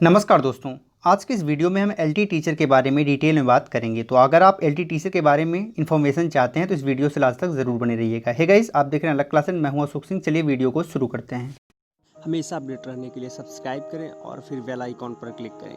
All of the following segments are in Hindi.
नमस्कार दोस्तों। आज के इस वीडियो में हम एलटी टीचर के बारे में डिटेल में बात करेंगे। तो अगर आप एलटी टीचर के बारे में इन्फॉर्मेशन चाहते हैं तो इस वीडियो से लास्ट तक ज़रूर बने रहिएगा। हे गाइस, आप देख रहे हैं अलग क्लासेस, मैं हूं अशोक सिंह। चलिए वीडियो को शुरू करते हैं। हमेशा अपडेट रहने के लिए सब्सक्राइब करें और फिर बेल आइकॉन पर क्लिक करें।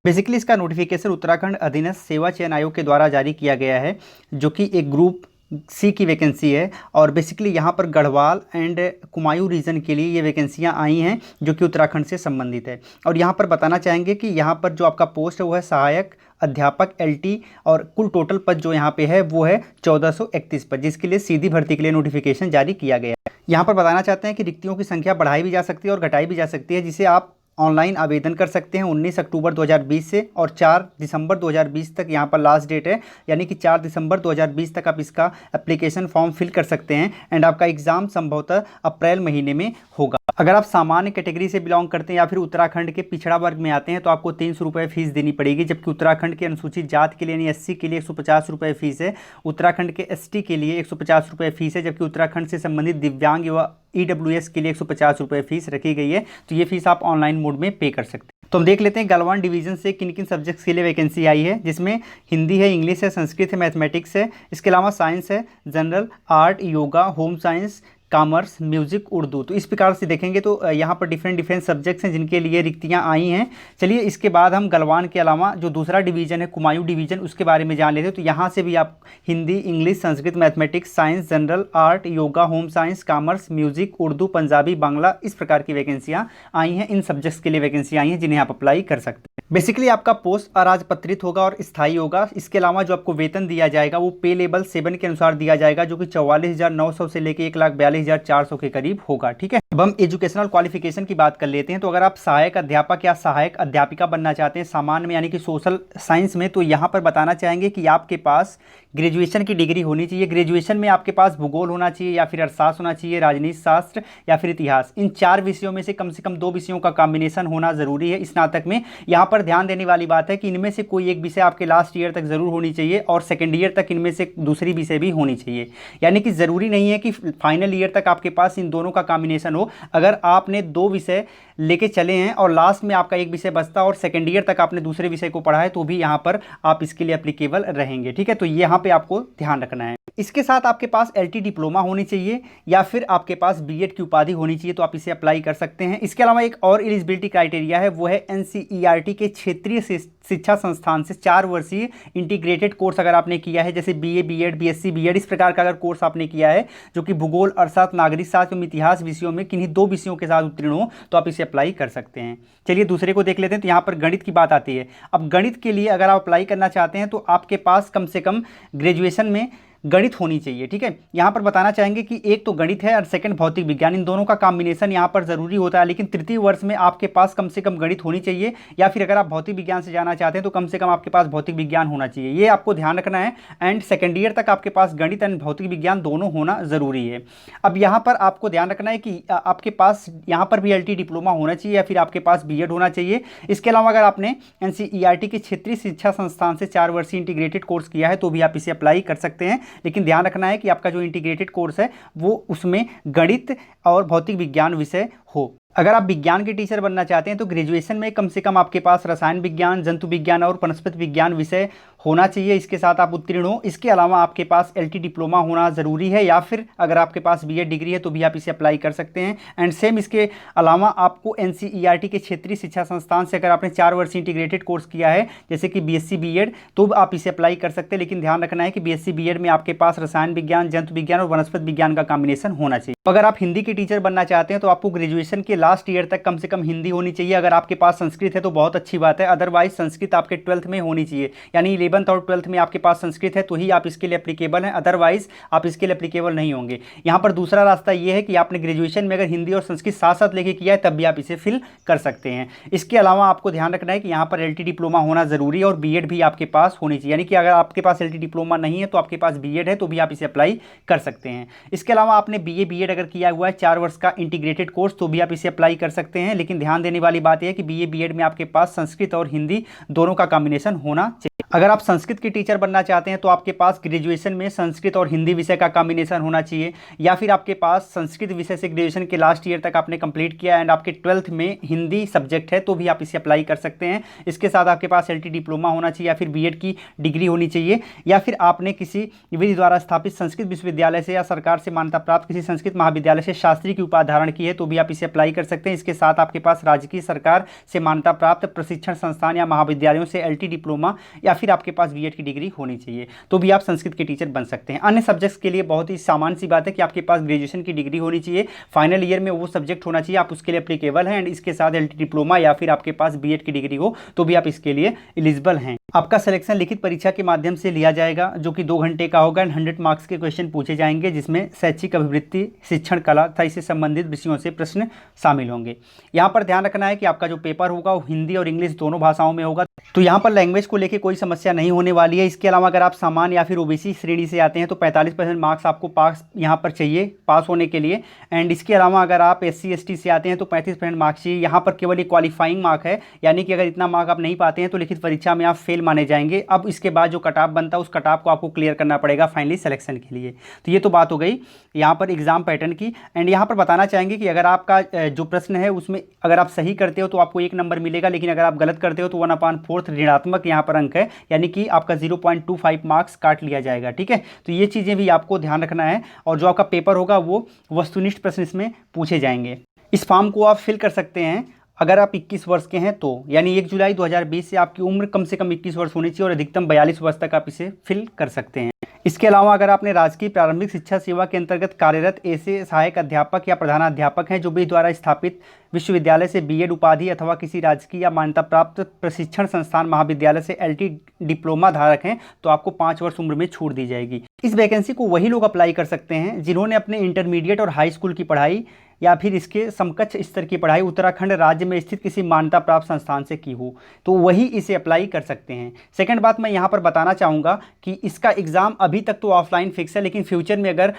बेसिकली इसका नोटिफिकेशन उत्तराखंड अधीनस्थ सेवा चयन आयोग के द्वारा जारी किया गया है, जो कि एक ग्रुप सी की वैकेंसी है। और बेसिकली यहाँ पर गढ़वाल एंड कुमायूं रीजन के लिए ये वैकेंसियाँ आई हैं, जो कि उत्तराखंड से संबंधित है। और यहाँ पर बताना चाहेंगे कि यहाँ पर जो आपका पोस्ट है वो है सहायक अध्यापक एलटी, और कुल टोटल पद जो यहाँ पे है वो है 1431 पद, जिसके लिए सीधी भर्ती के लिए नोटिफिकेशन जारी किया गया है। यहाँ पर बताना चाहते हैं कि रिक्तियों की संख्या बढ़ाई भी जा सकती है और घटाई भी जा सकती है, जिसे आप ऑनलाइन आवेदन कर सकते हैं 19 अक्टूबर 2020 से, और 4 दिसंबर 2020 तक यहाँ पर लास्ट डेट है। यानी कि 4 दिसंबर 2020 तक आप इसका एप्लीकेशन फॉर्म फिल कर सकते हैं एंड आपका एग्ज़ाम संभवतः अप्रैल महीने में होगा। अगर आप सामान्य कैटेगरी से बिलोंग करते हैं या फिर उत्तराखंड के पिछड़ा वर्ग में आते हैं तो आपको 300 रुपये फीस देनी पड़ेगी, जबकि उत्तराखंड के अनुसूचित जाति के लिए यानी एससी के लिए 150 रुपये फीस है। उत्तराखंड के एसटी के लिए 150 रुपये फीस है, जबकि उत्तराखंड से संबंधित दिव्यांग व ईडब्ल्यूएस के लिए 150 रुपये फीस रखी गई है। तो ये फीस आप ऑनलाइन मोड में पे कर सकते हैं। तो हम देख लेते हैं गलवान डिवीजन से किन किन सब्जेक्ट्स के लिए वैकेंसी आई है, जिसमें हिंदी है, इंग्लिश है, संस्कृत है, मैथमेटिक्स है। इसके अलावा साइंस है, general, art, yoga, home science, commerce, music, Urdu. तो इस प्रकार से देखेंगे तो यहाँ पर डिफरेंट सब्जेक्ट्स हैं जिनके लिए रिक्तियाँ आई हैं। चलिए इसके बाद हम गलवान के अलावा जो दूसरा डिवीजन है कुमायूं डिवीजन, उसके बारे में जान लेते हैं। तो यहाँ से भी आप Hindi, English, Sanskrit, mathematics, science, general, art, yoga, home science, commerce, music, Urdu, Punjabi, Bangla, इस प्रकार की वैकेंसियाँ आई हैं। इन सब्जेक्ट्स के लिए वैकेंसी आई हैं जिन्हें आप अप्लाई कर सकते हैं। बेसिकली आपका पोस्ट अराजपत्रित होगा और स्थायी होगा। इसके अलावा जो आपको वेतन दिया जाएगा वो पे लेवल 7 के अनुसार दिया जाएगा, जो कि 44,900 से लेकर 1,42,400 के करीब होगा। ठीक है, अब हम एजुकेशनल क्वालिफिकेशन की बात कर लेते हैं। तो अगर आप सहायक अध्यापक या सहायक अध्यापिका बनना चाहते हैं सामान्य में यानी कि सोशल साइंस में, तो यहाँ पर बताना चाहेंगे कि आपके पास ग्रेजुएशन की डिग्री होनी चाहिए। ग्रेजुएशन में आपके पास भूगोल होना चाहिए या फिर अर्थशास्त्र होना चाहिए, राजनीति शास्त्र या फिर इतिहास। इन 4 विषयों में से कम 2 विषयों का कॉम्बिनेशन होना जरूरी है स्नातक में। यहाँ पर ध्यान देने वाली बात है कि इनमें से कोई एक विषय आपके लास्ट ईयर तक जरूर होनी चाहिए और सेकेंड ईयर तक इनमें से दूसरी विषय भी होनी चाहिए। यानी कि जरूरी नहीं है कि फाइनल ईयर तक आपके पास इन दोनों का कॉम्बिनेशन हो। अगर आपने 2 विषय लेके चले हैं और लास्ट में आपका एक विषय बचता और सेकेंड ईयर तक आपने दूसरे विषय को पढ़ा है, तो भी यहाँ पर आप इसके लिए एप्लीकेबल रहेंगे। ठीक है, तो यहाँ पे आपको ध्यान रखना है। इसके साथ आपके पास एलटी डिप्लोमा होनी चाहिए या फिर आपके पास बीएड की उपाधि होनी चाहिए, तो आप इसे अप्लाई कर सकते हैं। इसके अलावा एक और एलिजिबिलिटी क्राइटेरिया है, वो है एनसीईआरटी के क्षेत्रीय शिक्षा संस्थान से 4 वर्षीय इंटीग्रेटेड कोर्स अगर आपने किया है, जैसे बीए, बीएड, बीएससी, बीएड, इस प्रकार का अगर कोर्स आपने किया है जो कि भूगोल, अर्थशास्त्र, नागरिक शास्त्र एवं इतिहास विषयों में किन्हीं 2 विषयों के साथ उत्तीर्ण हो, तो आप इसे अप्लाई कर सकते हैं। चलिए दूसरे को देख लेते हैं। तो यहाँ पर गणित की बात आती है। अब गणित के लिए अगर आप अप्लाई करना चाहते हैं तो आपके पास कम से कम ग्रेजुएशन में गणित होनी चाहिए। ठीक है, यहाँ पर बताना चाहेंगे कि एक तो गणित है और सेकंड भौतिक विज्ञान, इन दोनों का कॉम्बिनेशन यहाँ पर जरूरी होता है। लेकिन तृतीय वर्ष में आपके पास कम से कम गणित होनी चाहिए, या फिर अगर आप भौतिक विज्ञान से जाना चाहते हैं तो कम से कम आपके पास भौतिक विज्ञान होना चाहिए। ये आपको ध्यान रखना है। एंड सेकेंड ईयर तक आपके पास गणित एंड भौतिक विज्ञान दोनों होना जरूरी है। अब यहाँ पर आपको ध्यान रखना है कि आपके पास यहाँ पर भी एलटी डिप्लोमा होना चाहिए या फिर आपके पास बीएड होना चाहिए। इसके अलावा अगर आपने एनसीईआरटी के क्षेत्रीय शिक्षा संस्थान से 4 वर्षीय इंटीग्रेटेड कोर्स किया है तो भी आप इसे अप्लाई कर सकते हैं। लेकिन ध्यान रखना है कि आपका जो इंटीग्रेटेड कोर्स है वो उसमें गणित और भौतिक विज्ञान विषय हो। अगर आप विज्ञान के टीचर बनना चाहते हैं तो ग्रेजुएशन में कम से कम आपके पास रसायन विज्ञान, जंतु विज्ञान और वनस्पति विज्ञान विषय होना चाहिए, इसके साथ आप उत्तीर्ण हो। इसके अलावा आपके पास एलटी डिप्लोमा होना ज़रूरी है, या फिर अगर आपके पास बीएड डिग्री है तो भी आप इसे अप्लाई कर सकते हैं। एंड सेम इसके अलावा आपको एनसीईआरटी के क्षेत्रीय शिक्षा संस्थान से अगर आपने 4 वर्ष इंटीग्रेटेड कोर्स किया है, जैसे कि बीएससी बीएड, तो आप इसे अप्लाई कर सकते हैं। लेकिन ध्यान रखना है कि बीएससी बीएड में आपके पास रसायन विज्ञान, जंतु विज्ञान और वनस्पति विज्ञान का कॉम्बिनेशन होना चाहिए। अगर आप हिंदी के टीचर बनना चाहते हैं तो आपको ग्रेजुएशन के लास्ट ईयर तक कम से कम हिंदी होनी चाहिए। अगर आपके पास संस्कृत है तो बहुत अच्छी बात है, अदरवाइज संस्कृत आपके 12th में होनी चाहिए। यानी 11th और 12th में आपके पास संस्कृत है तो ही आप इसके लिए एप्लीकेबल हैं, अदरवाइज आप इसके लिए एप्लीकेबल नहीं होंगे। यहाँ पर दूसरा रास्ता ये है कि आपने ग्रेजुएशन में अगर हिंदी और संस्कृत साथ साथ लेके किया है तब भी आप इसे फिल कर सकते हैं। इसके अलावा आपको ध्यान रखना है कि यहाँ पर एलटी डिप्लोमा होना जरूरी है और बीएड भी आपके पास होनी चाहिए। यानी कि अगर आपके पास एलटी डिप्लोमा नहीं है तो आपके पास बीएड है तो भी आप इसे अप्लाई कर सकते हैं। इसके अलावा आपने बीए बीएड अगर किया हुआ है 4 वर्ष का इंटीग्रेटेड कोर्स तो भी आप इसे अप्लाई कर सकते हैं। लेकिन ध्यान देने वाली बात यह है कि बीए बीएड में आपके पास संस्कृत और हिंदी दोनों का कॉम्बिनेशन होना चाहिए। अगर आप संस्कृत के टीचर बनना चाहते हैं तो आपके पास ग्रेजुएशन में संस्कृत और हिंदी विषय का कॉम्बिनेशन होना चाहिए, या फिर आपके पास संस्कृत विषय से ग्रेजुएशन के लास्ट ईयर तक आपने कंप्लीट किया एंड आपके 12th में हिंदी सब्जेक्ट है तो भी आप इसे अप्लाई कर सकते हैं। इसके साथ आपके पास LT डिप्लोमा होना चाहिए या फिर BEd की डिग्री होनी चाहिए, या फिर आपने किसी विधि द्वारा स्थापित संस्कृत विश्वविद्यालय से या सरकार से मान्यता प्राप्त किसी संस्कृत महाविद्यालय से शास्त्री की उपाधि धारण की है तो भी आप इसे अप्लाई कर सकते हैं। इसके साथ आपके पास राज्य सरकार से मान्यता प्राप्त प्रशिक्षण संस्थान या महाविद्यालयों से LT डिप्लोमा या फिर आपके पास BEd की डिग्री होनी चाहिए तो भी आप संस्कृत के टीचर बन सकते हैं। अन्य सब्जेक्ट्स के लिए बहुत ही सामान्य सी बात है कि आपके पास ग्रेजुएशन की डिग्री होनी चाहिए, फाइनल ईयर में वो सब्जेक्ट होना चाहिए, आप उसके लिए एप्लीकेबल हैं एंड इसके साथ LT डिप्लोमा या फिर आपके पास BEd की डिग्री हो तो भी आप इसके लिए एलिजिबल हैं। आपका सिलेक्शन लिखित परीक्षा के माध्यम से लिया जाएगा जो कि 2 घंटे का होगा एंड 100 मार्क्स के क्वेश्चन पूछे जाएंगे, जिसमें शैक्षिक अभिवृत्ति, शिक्षण कला तथा इससे संबंधित विषयों से प्रश्न शामिल होंगे। यहाँ पर ध्यान रखना है कि आपका जो पेपर होगा वो हिंदी और इंग्लिश दोनों भाषाओं में होगा, तो यहाँ पर लैंग्वेज को लेकर कोई समस्या नहीं होने वाली है। इसके अलावा अगर आप सामान्य या फिर OBC श्रेणी से आते हैं तो 45% मार्क्स आपको पास यहाँ पर चाहिए पास होने के लिए, एंड इसके अलावा अगर आप SC ST से आते हैं तो 35% मार्क्स चाहिए। यहाँ पर केवल एक क्वालिफाइंग मार्क है, यानी कि अगर इतना मार्क आप नहीं पाते हैं तो लिखित परीक्षा में आप फेल माने जाएंगे। अब इसके बाद जो कट ऑफ बनता है उस कट ऑफ को आपको क्लियर करना पड़ेगा फाइनली सिलेक्शन के लिए। तो ये तो बात हो गई यहाँ पर एग्जाम पैटर्न की, एंड यहाँ पर बताना चाहेंगे कि अगर आपका जो प्रश्न है उसमें अगर आप सही करते हो तो आपको 1 नंबर मिलेगा, लेकिन अगर आप गलत करते हो तो 1/4 ऋणात्मक यहाँ पर अंक है, यानी कि आपका 0.25 मार्क्स काट लिया जाएगा। ठीक है, तो ये चीज़ें भी आपको ध्यान रखना है। और जो आपका पेपर होगा वो वस्तुनिष्ठ प्रश्न इसमें पूछे जाएंगे। इस फॉर्म को आप फिल कर सकते हैं अगर आप 21 वर्ष के हैं तो, यानी 1 जुलाई 2020 से आपकी उम्र कम से कम 21 वर्ष होनी चाहिए और अधिकतम 42 वर्ष तक आप इसे फिल कर सकते हैं। इसके अलावा अगर आपने राजकीय प्रारंभिक शिक्षा सेवा के अंतर्गत कार्यरत ऐसे सहायक अध्यापक या प्रधानाध्यापक हैं जो भी द्वारा स्थापित विश्वविद्यालय से BEd उपाधि अथवा किसी राजकीय या मान्यता प्राप्त प्रशिक्षण संस्थान महाविद्यालय से LT डिप्लोमा धारक हैं तो आपको 5 वर्ष उम्र में छूट दी जाएगी। इस वैकेंसी को वही लोग अप्लाई कर सकते हैं जिन्होंने अपने इंटरमीडिएट और हाई स्कूल की पढ़ाई या फिर इसके समकक्ष स्तर की पढ़ाई उत्तराखंड राज्य में स्थित किसी मान्यता प्राप्त संस्थान से की हो, तो वही इसे अप्लाई कर सकते हैं। सेकंड बात मैं यहाँ पर बताना चाहूँगा कि इसका एग्ज़ाम अभी तक तो ऑफलाइन फिक्स है, लेकिन फ्यूचर में अगर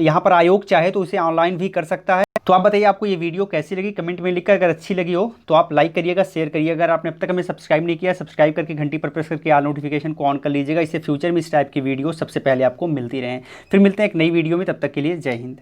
यहाँ पर आयोग चाहे तो उसे ऑनलाइन भी कर सकता है। तो आप बताइए आपको ये वीडियो कैसी लगी, कमेंट में लिखकर। अगर अच्छी लगी हो तो आप लाइक करिएगा, शेयर करिएगा। अगर आपने अब तक हमें सब्सक्राइब नहीं किया, सब्सक्राइब करके घंटी पर प्रेस करके ऑल नोटिफिकेशन को ऑन कर लीजिएगा। इससे फ्यूचर में इस टाइप की वीडियो सबसे पहले आपको मिलती रहें। फिर मिलते हैं एक नई वीडियो में, तब तक के लिए जय हिंद।